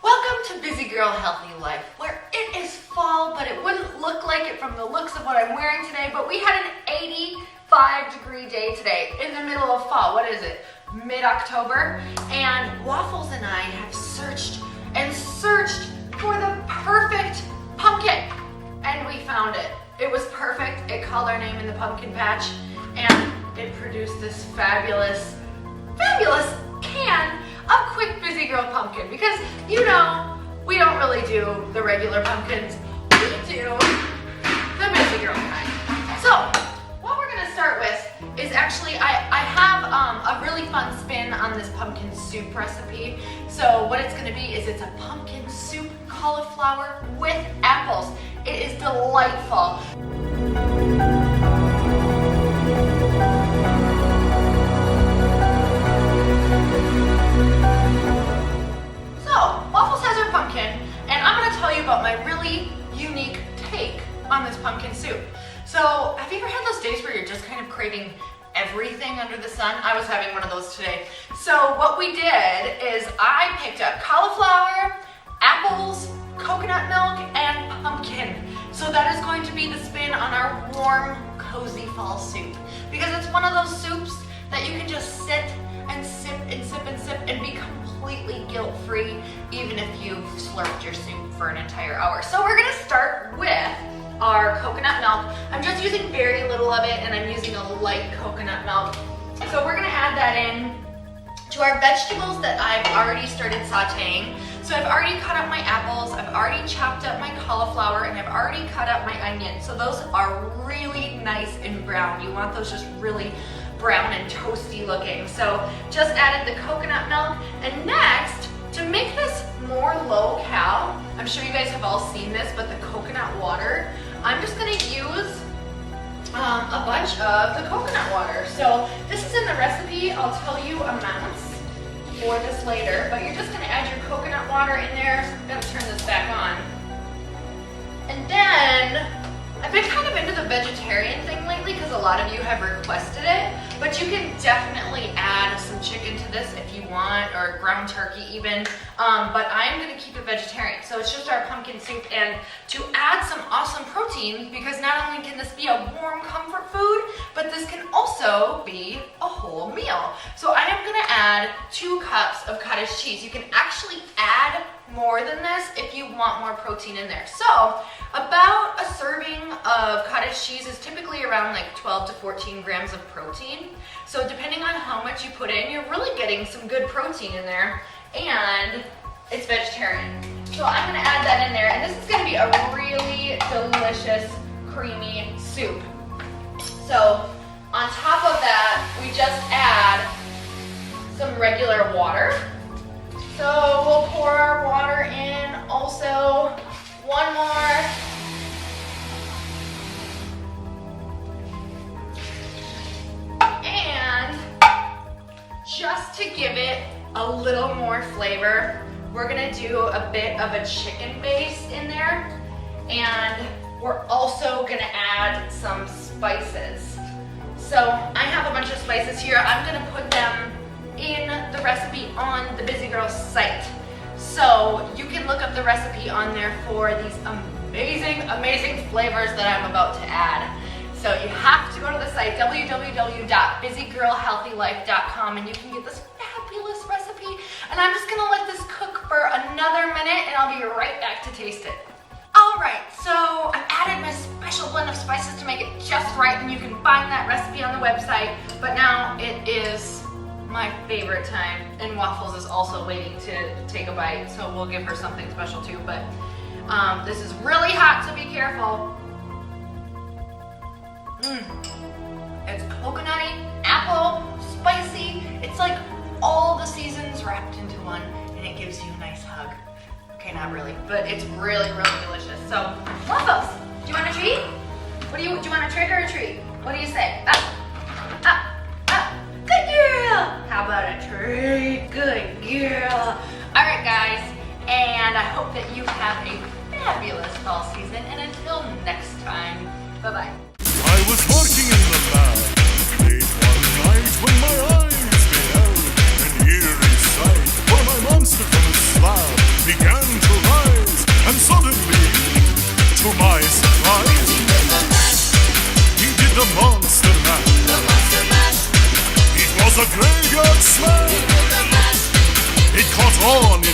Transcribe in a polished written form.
Welcome to Busy Girl Healthy Life, where it is fall, but it wouldn't look like it from the looks of what I'm wearing today, but we had an 85-degree day today in the middle of fall. What is it? Mid-October. And Waffles and I have searched and searched for the perfect pumpkin, and we found it. It was perfect. It called our name in the pumpkin patch, and it produced this fabulous can of Quick Busy Girl pumpkin, because you know we don't really do the regular pumpkins, we do the Busy Girl kind. So what we're gonna start with is actually I have a really fun spin on this pumpkin soup recipe. So what it's gonna be is it's a pumpkin soup cauliflower with apples. It is delightful. About my really unique take on this pumpkin soup. So have you ever had those days where you're just kind of craving everything under the sun? I was having one of those today. So what we did is I picked up cauliflower, apples, coconut milk, and pumpkin. So that is going to be the spin on our warm, cozy fall soup. Because it's one of those soups that you can just sit and sip and sip and sip and be completely guilt-free, even if you've slurped your soup for an entire hour. So we're gonna start with our coconut milk. I'm just using very little of it, and I'm using a light coconut milk. So we're gonna add that in to our vegetables that I've already started sauteing. So I've already cut up my apples, I've already chopped up my cauliflower, and I've already cut up my onions. So those are really nice and brown. You want those just really brown and toasty looking. So just added the coconut milk, and next, to make this more low cal, I'm sure you guys have all seen this, but the coconut water, I'm just gonna use a bunch of the coconut water. So this is in the recipe. I'll tell you amounts for this later, but you're just gonna add your coconut water in there. So I'm gonna turn this back on. And then, I've been kind of into the vegetarian thing lately because a lot of you have requested it, but you can definitely add some chicken to this if you want, or ground turkey even, but I'm gonna keep it vegetarian. So it's just our pumpkin soup, and to add some awesome protein, because not only can this be a warm comfort food, but this can also be a whole meal. So I am gonna add 2 cups of cottage cheese. You can actually add more than this if you want more protein in there. So about a serving of cottage cheese is typically around like 12 to 14 grams of protein. So depending on how much you put in, you're really getting some good protein in there, and it's vegetarian. So I'm gonna add that in there, and this is gonna be a really delicious, creamy soup. So on top of that, we just add some regular water. So we'll pour our water in, also 1 more. And just to give it a little more flavor, we're gonna do a bit of a chicken base in there, and we're also gonna add some spices. So I have a bunch of spices here. I'm gonna put them in the recipe on the Busy Girls site. So you can look up the recipe on there for these amazing flavors that I'm about to add. So you have to go to the site, www.busygirlhealthylife.com, and you can get this fabulous recipe. And I'm just gonna let this cook for another minute, and I'll be right back to taste it. All right, so I've added my special blend of spices to make it just right, and you can find that recipe on the website. But now it is my favorite time, and Waffles is also waiting to take a bite, so we'll give her something special too. But this is really hot, so be careful. It's coconutty, apple, spicy. It's like all the seasons wrapped into one, and it gives you a nice hug. Okay, not really, but it's really delicious. So, Waffles, do you want a treat? Do you want a trick or a treat? What do you say? Up. Good girl. How about a treat? Good girl. All right, guys, and I hope that you have a fabulous fall season, and until next time, bye-bye. I was working in the lab late one night when my eyes beheld a graveyard smash. It caught on